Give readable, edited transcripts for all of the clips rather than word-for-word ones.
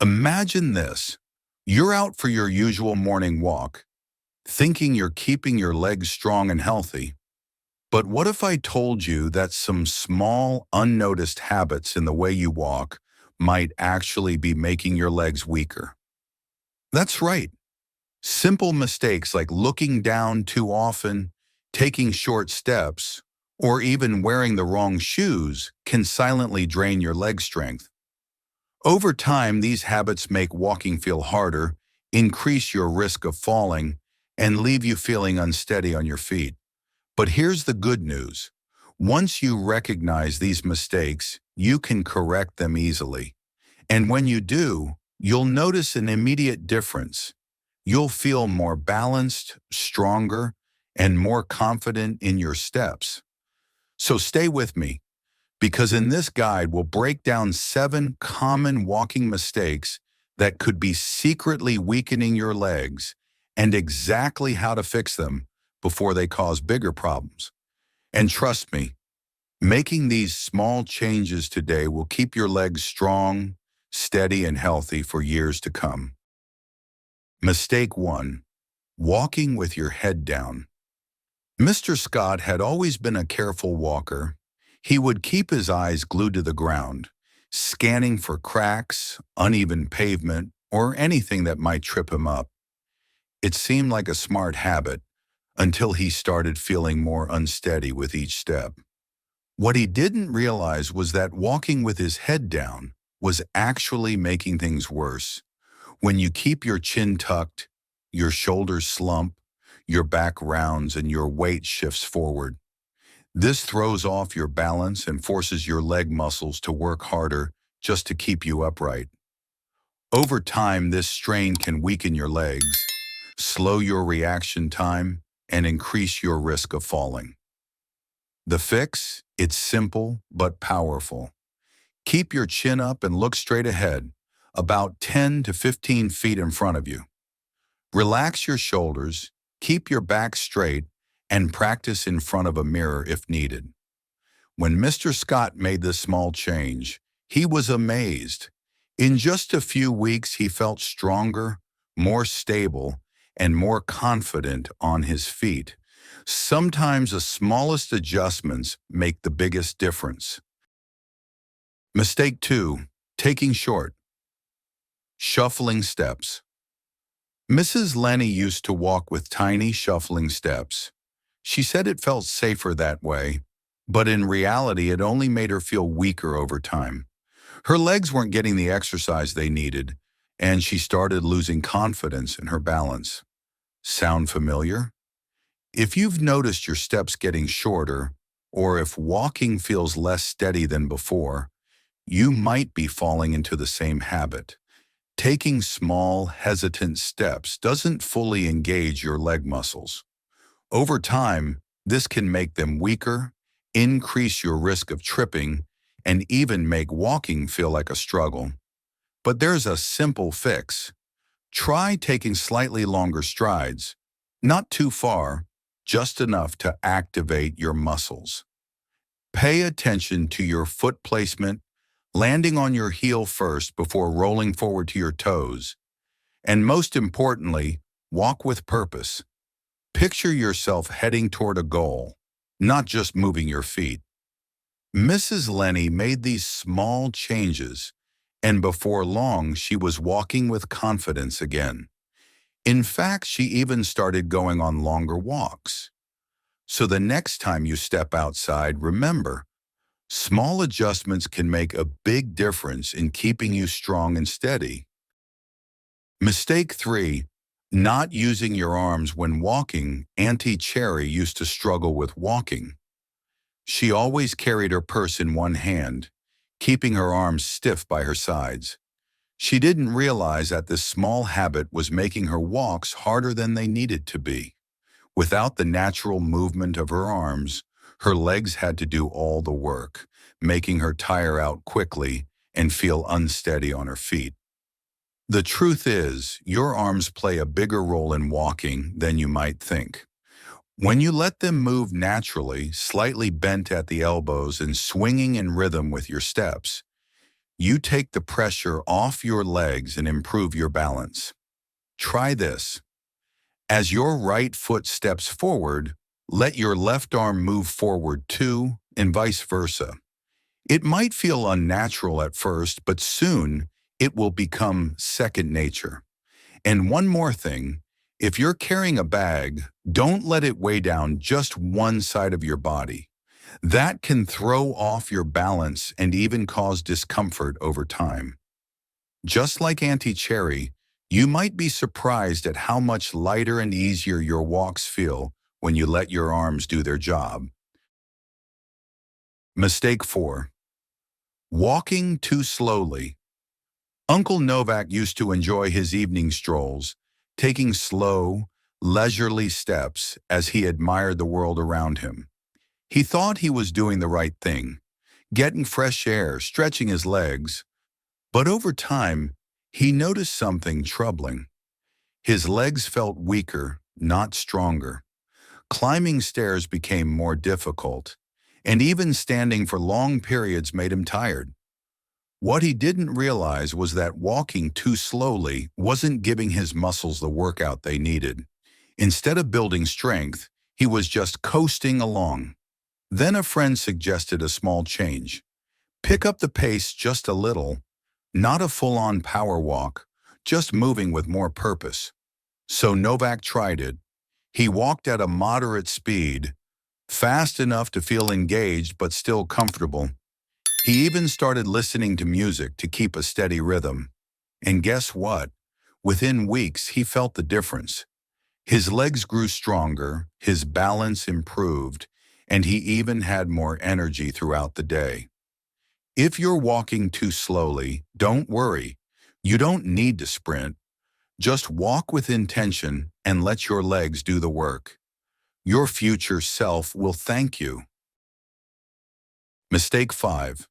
Imagine this. You're out for your usual morning walk, thinking you're keeping your legs strong and healthy. But what if I told you that some small, unnoticed habits in the way you walk might actually be making your legs weaker? That's right. Simple mistakes like looking down too often, taking short steps, or even wearing the wrong shoes can silently drain your leg strength. Over time, these habits make walking feel harder, increase your risk of falling, and leave you feeling unsteady on your feet. But here's the good news. Once you recognize these mistakes, you can correct them easily. And when you do, you'll notice an immediate difference. You'll feel more balanced, stronger, and more confident in your steps. So stay with me, because in this guide, we'll break down 7 common walking mistakes that could be secretly weakening your legs and exactly how to fix them before they cause bigger problems. And trust me, making these small changes today will keep your legs strong, steady, and healthy for years to come. Mistake 1. Walking with your head down. Mr. Scott had always been a careful walker. He would keep his eyes glued to the ground, scanning for cracks, uneven pavement, or anything that might trip him up. It seemed like a smart habit until he started feeling more unsteady with each step. What he didn't realize was that walking with his head down was actually making things worse. When you keep your chin tucked, your shoulders slump, your back rounds, and your weight shifts forward. This throws off your balance and forces your leg muscles to work harder just to keep you upright. Over time, this strain can weaken your legs, slow your reaction time, and increase your risk of falling. The fix? It's simple but powerful. Keep your chin up and look straight ahead, about 10 to 15 feet in front of you. Relax your shoulders, keep your back straight, and practice in front of a mirror if needed. When Mr. Scott made this small change, he was amazed. In just a few weeks, he felt stronger, more stable, and more confident on his feet. Sometimes the smallest adjustments make the biggest difference. Mistake 2. Taking short. Shuffling steps. Mrs. Lenny used to walk with tiny shuffling steps. She said it felt safer that way, but in reality it only made her feel weaker over time. Her legs weren't getting the exercise they needed, and she started losing confidence in her balance. Sound familiar? If you've noticed your steps getting shorter, or if walking feels less steady than before, you might be falling into the same habit. Taking small, hesitant steps doesn't fully engage your leg muscles. Over time, this can make them weaker, increase your risk of tripping, and even make walking feel like a struggle. But there's a simple fix. Try taking slightly longer strides, not too far, just enough to activate your muscles. Pay attention to your foot placement, landing on your heel first before rolling forward to your toes. And most importantly, walk with purpose. Picture yourself heading toward a goal, not just moving your feet. Mrs. Lenny made these small changes, and before long she was walking with confidence again. In fact, she even started going on longer walks. So the next time you step outside, remember, small adjustments can make a big difference in keeping you strong and steady. Mistake 3. Not using your arms when walking. Auntie Cherry used to struggle with walking. She always carried her purse in one hand, keeping her arms stiff by her sides. She didn't realize that this small habit was making her walks harder than they needed to be. Without the natural movement of her arms, her legs had to do all the work, making her tire out quickly and feel unsteady on her feet. The truth is, your arms play a bigger role in walking than you might think. When you let them move naturally, slightly bent at the elbows and swinging in rhythm with your steps, You take the pressure off your legs and improve your balance. Try this. As your right foot steps forward, let your left arm move forward too, and vice versa. It might feel unnatural at first, but soon it will become second nature. And one more thing, if you're carrying a bag, don't let it weigh down just one side of your body. That can throw off your balance and even cause discomfort over time. Just like Auntie Cherry, you might be surprised at how much lighter and easier your walks feel when you let your arms do their job. Mistake 4. Walking too slowly. Uncle Novak used to enjoy his evening strolls, taking slow, leisurely steps as he admired the world around him. He thought he was doing the right thing, getting fresh air, stretching his legs, but over time, he noticed something troubling. His legs felt weaker, not stronger. Climbing stairs became more difficult, and even standing for long periods made him tired. What he didn't realize was that walking too slowly wasn't giving his muscles the workout they needed. Instead of building strength, he was just coasting along. Then a friend suggested a small change. Pick up the pace just a little, not a full-on power walk, just moving with more purpose. So Novak tried it. He walked at a moderate speed, fast enough to feel engaged but still comfortable. He even started listening to music to keep a steady rhythm. And guess what? Within weeks, he felt the difference. His legs grew stronger, his balance improved, and he even had more energy throughout the day. If you're walking too slowly, don't worry. You don't need to sprint. Just walk with intention and let your legs do the work. Your future self will thank you. Mistake 5.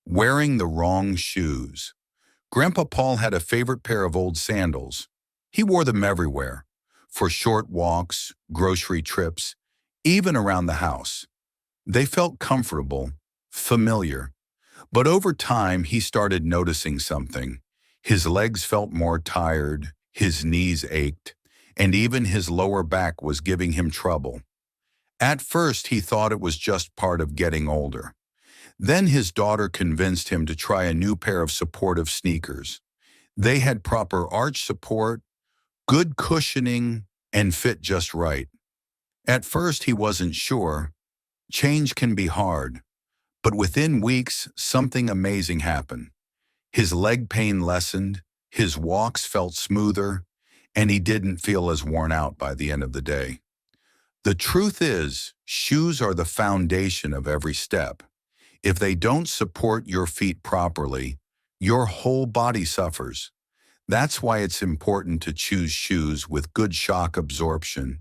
Wearing the wrong shoes. Grandpa Paul had a favorite pair of old sandals. He wore them everywhere, for short walks, grocery trips, even around the house. They felt comfortable, familiar. But over time, he started noticing something. His legs felt more tired, his knees ached, and even his lower back was giving him trouble. At first, he thought it was just part of getting older. Then his daughter convinced him to try a new pair of supportive sneakers. They had proper arch support, good cushioning, and fit just right. At first, he wasn't sure. Change can be hard. But within weeks, something amazing happened. His leg pain lessened, his walks felt smoother, and he didn't feel as worn out by the end of the day. The truth is, shoes are the foundation of every step. If they don't support your feet properly, your whole body suffers. That's why it's important to choose shoes with good shock absorption.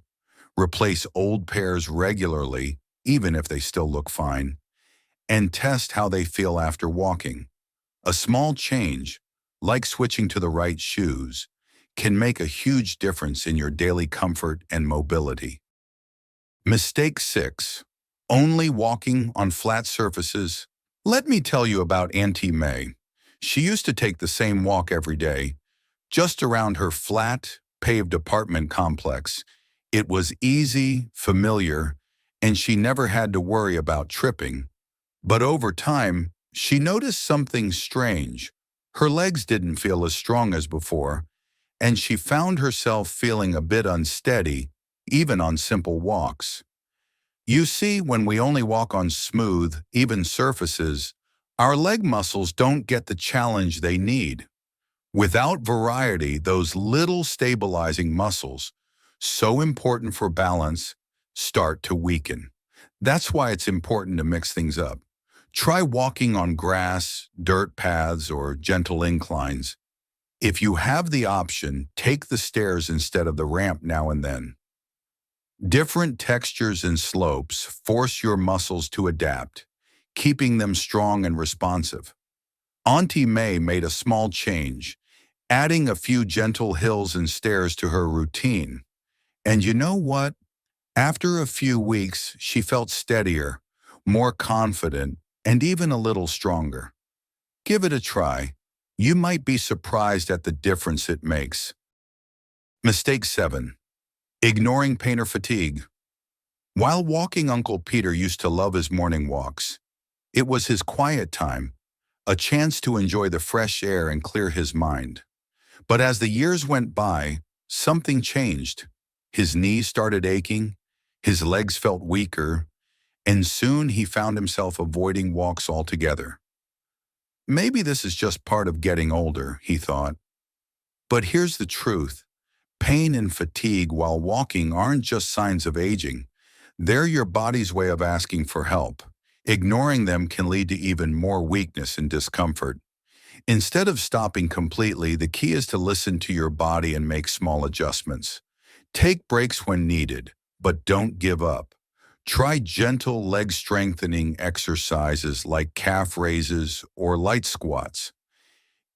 Replace old pairs regularly, even if they still look fine, and test how they feel after walking. A small change, like switching to the right shoes, can make a huge difference in your daily comfort and mobility. Mistake 6. Only walking on flat surfaces. Let me tell you about Auntie May. She used to take the same walk every day, just around her flat, paved apartment complex. It was easy, familiar, and she never had to worry about tripping. But over time, she noticed something strange. Her legs didn't feel as strong as before, and she found herself feeling a bit unsteady, even on simple walks. You see, when we only walk on smooth, even surfaces, our leg muscles don't get the challenge they need. Without variety, those little stabilizing muscles, so important for balance, start to weaken. That's why it's important to mix things up. Try walking on grass, dirt paths, or gentle inclines. If you have the option, take the stairs instead of the ramp now and then. Different textures and slopes force your muscles to adapt, keeping them strong and responsive. Auntie May made a small change, adding a few gentle hills and stairs to her routine. And you know what? After a few weeks, she felt steadier, more confident, and even a little stronger. Give it a try. You might be surprised at the difference it makes. Mistake 7. Ignoring pain or fatigue. While walking, Uncle Peter used to love his morning walks. It was his quiet time, a chance to enjoy the fresh air and clear his mind. But as the years went by, something changed. His knees started aching, his legs felt weaker, and soon he found himself avoiding walks altogether. Maybe this is just part of getting older, he thought. But here's the truth. Pain and fatigue while walking aren't just signs of aging. They're your body's way of asking for help. Ignoring them can lead to even more weakness and discomfort. Instead of stopping completely, the key is to listen to your body and make small adjustments. Take breaks when needed, but don't give up. Try gentle leg strengthening exercises like calf raises or light squats.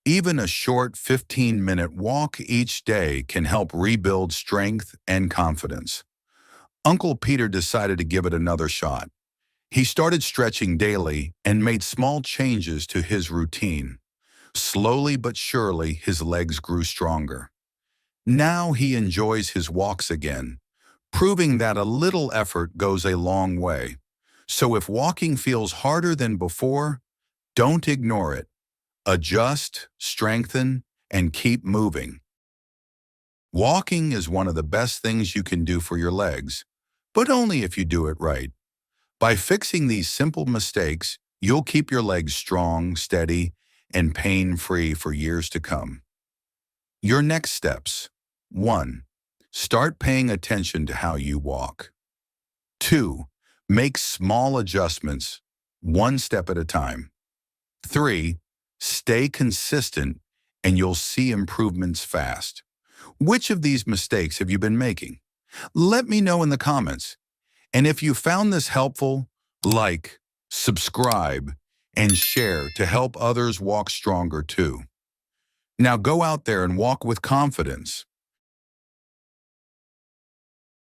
Even a short 15-minute walk each day can help rebuild strength and confidence. Uncle Peter decided to give it another shot. He started stretching daily and made small changes to his routine. Slowly but surely, his legs grew stronger. Now he enjoys his walks again, proving that a little effort goes a long way. So if walking feels harder than before, don't ignore it. Adjust, strengthen, and keep moving. Walking is one of the best things you can do for your legs, but only if you do it right. By fixing these simple mistakes, you'll keep your legs strong, steady, and pain-free for years to come. Your next steps. 1. Start paying attention to how you walk. 2. Make small adjustments, one step at a time. 3. Stay consistent and you'll see improvements fast. Which of these mistakes have you been making? Let me know in the comments. And if you found this helpful, like, subscribe, and share to help others walk stronger too. Now go out there and walk with confidence.